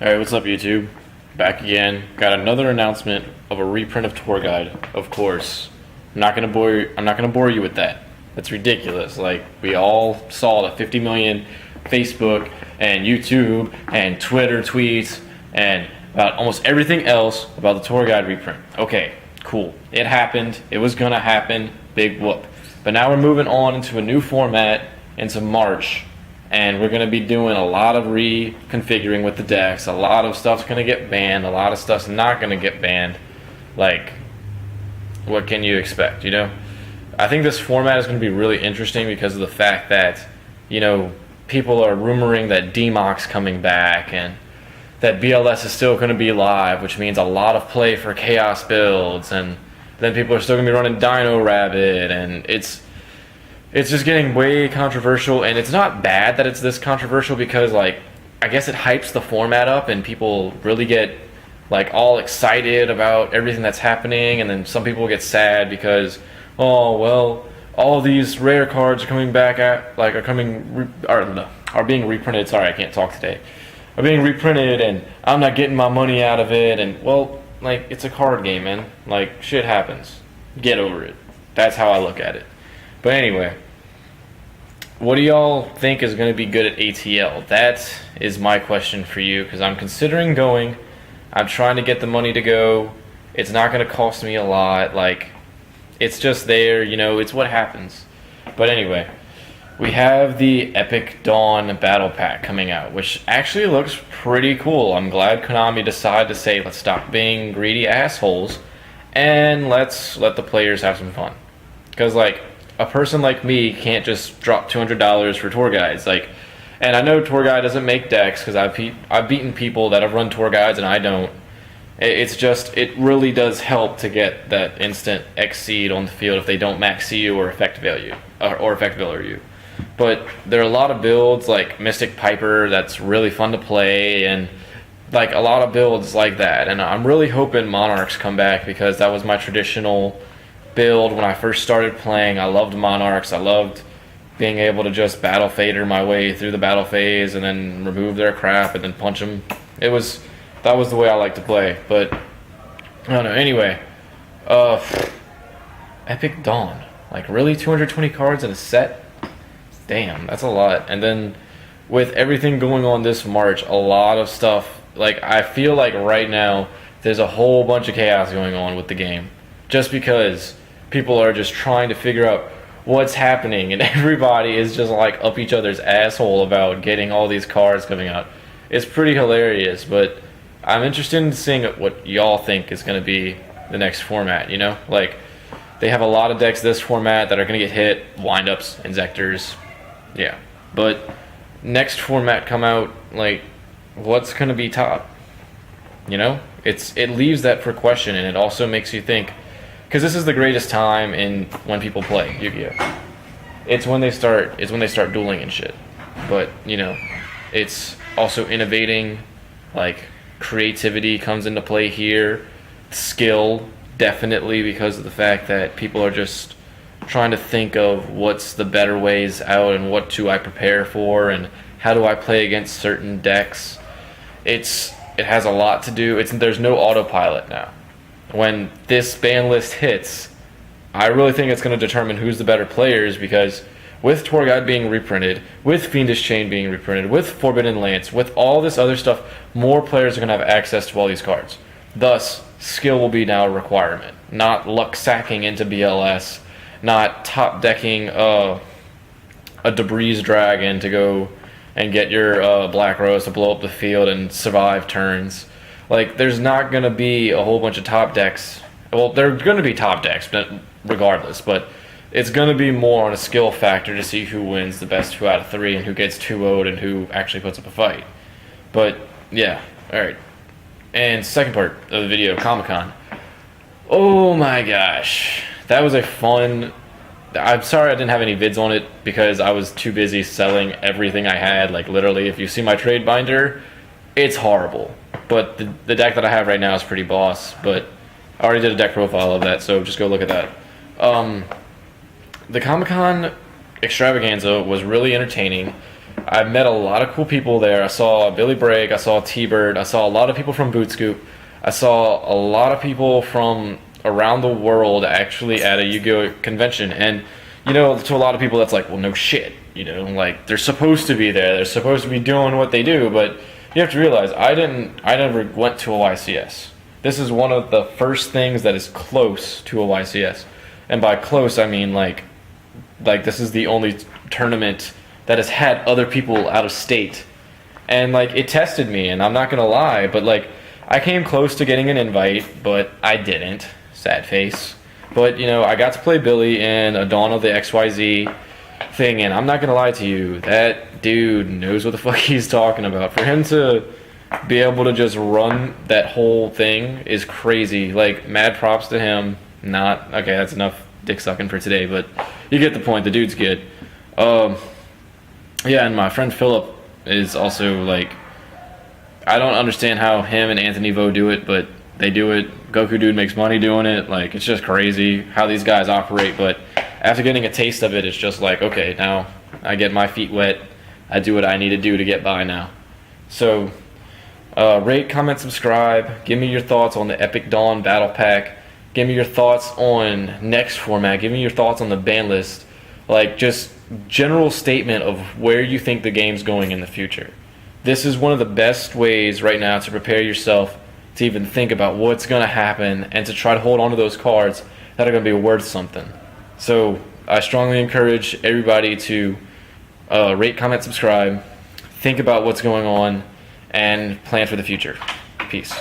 Alright, what's up YouTube? Back again. Got another announcement of a reprint of Tour Guide, of course. I'm not gonna bore you with that. That's ridiculous. Like, we all saw the 50 million Facebook and YouTube and Twitter tweets and about almost everything else about the Tour Guide reprint. Okay, cool. It happened. It was gonna happen. Big whoop. But now we're moving on into a new format into March. And we're going to be doing a lot of reconfiguring with the decks. A lot of stuff's going to get banned. A lot of stuff's not going to get banned. Like, what can you expect, you know? I think this format is going to be really interesting because of the fact that, you know, people are rumoring that DMOC's coming back and that BLS is still going to be live, which means a lot of play for Chaos builds. And then people are still going to be running Dino Rabbit, and it's just getting way controversial, and it's not bad that it's this controversial because, like, I guess it hypes the format up and people really get, like, all excited about everything that's happening, and then some people get sad because, oh, well, all of these rare cards are coming back are being reprinted. Sorry, I can't talk today. Are being reprinted, and I'm not getting my money out of it, and, well, like, it's a card game, man. Like, shit happens. Get over it. That's how I look at it. But anyway, what do y'all think is going to be good at ATL? That is my question for you, because I'm considering going. I'm trying to get the money to go. It's not going to cost me a lot. Like, it's just there, you know, it's what happens. But anyway, we have the Epic Dawn Battle Pack coming out, which actually looks pretty cool. I'm glad Konami decided to say, let's stop being greedy assholes, and let's let the players have some fun. Because, like, a person like me can't just drop $200 for tour guides. Like, and I know Tour Guide doesn't make decks because I've beaten people that have run tour guides and I don't. It's just, it really does help to get that instant Exceed on the field if they don't max CU or effect value or effect value. But there are a lot of builds like Mystic Piper that's really fun to play, and like a lot of builds like that. And I'm really hoping Monarchs come back because that was my traditional build when I first started playing. I loved Monarchs. I loved being able to just battle fader my way through the battle phase and then remove their crap and then punch them. That was the way I like to play. But I don't know. Anyway, Epic Dawn. Like, really, 220 cards in a set? Damn, that's a lot. And then with everything going on this March, a lot of stuff. Like, I feel like right now there's a whole bunch of chaos going on with the game, just because people are just trying to figure out what's happening, and everybody is just like up each other's asshole about getting all these cards coming out. It's pretty hilarious, but I'm interested in seeing what y'all think is going to be the next format, you know? Like, they have a lot of decks this format that are going to get hit, windups, injectors, yeah. But next format come out, like, what's going to be top? You know? It leaves that for question, and it also makes you think, because this is the greatest time in when people play Yu-Gi-Oh. It's when they start dueling and shit. But, you know, it's also innovating. Like, creativity comes into play here. Skill, definitely, because of the fact that people are just trying to think of what's the better ways out and what do I prepare for and how do I play against certain decks. It has a lot to do. There's no autopilot now. When this ban list hits, I really think it's going to determine who's the better players, because with Tour Guide being reprinted, with Fiendish Chain being reprinted, with Forbidden Lance, with all this other stuff, more players are going to have access to all these cards. Thus, skill will be now a requirement. Not luck sacking into BLS, not top decking a Debris Dragon to go and get your Black Rose to blow up the field and survive turns. Like, there's not going to be a whole bunch of top decks. Well, there are going to be top decks, but regardless. But it's going to be more on a skill factor to see who wins the best 2 out of 3 and who gets 2-0'd and who actually puts up a fight. But, yeah. Alright. And second part of the video, Comic-Con. Oh my gosh. That was a fun... I'm sorry I didn't have any vids on it because I was too busy selling everything I had. Like, literally, if you see my trade binder, it's horrible. But the deck that I have right now is pretty boss. But I already did a deck profile of that, so just go look at that. The Comic-Con extravaganza was really entertaining. I met a lot of cool people there. I saw Billy Bragg, I saw T-Bird, I saw a lot of people from Boot Scoop. I saw a lot of people from around the world actually at a Yu-Gi-Oh convention. And, you know, to a lot of people that's like, well, no shit. You know, like, they're supposed to be there. They're supposed to be doing what they do. But you have to realize, I never went to a YCS. This is one of the first things that is close to a YCS. And by close, I mean, like this is the only tournament that has had other people out of state. And, like, it tested me, and I'm not going to lie, but, like, I came close to getting an invite, but I didn't. Sad face. But, you know, I got to play Billy in a Dawn of the XYZ thing, and I'm not going to lie to you, that dude knows what the fuck he's talking about. For him to be able to just run that whole thing is crazy. Like, mad props to him. Okay, that's enough dick sucking for today, but you get the point. The dude's good. Yeah, and my friend Philip is also, like, I don't understand how him and Anthony Vo do it, but they do it. Goku Dude makes money doing it. Like, it's just crazy how these guys operate, but after getting a taste of it, it's just like, okay, now I get my feet wet. I do what I need to do to get by now. So, rate, comment, subscribe. Give me your thoughts on the Epic Dawn Battle Pack. Give me your thoughts on next format. Give me your thoughts on the ban list. Like, just general statement of where you think the game's going in the future. This is one of the best ways right now to prepare yourself to even think about what's going to happen and to try to hold on to those cards that are going to be worth something. So I strongly encourage everybody to rate, comment, subscribe, think about what's going on, and plan for the future. Peace.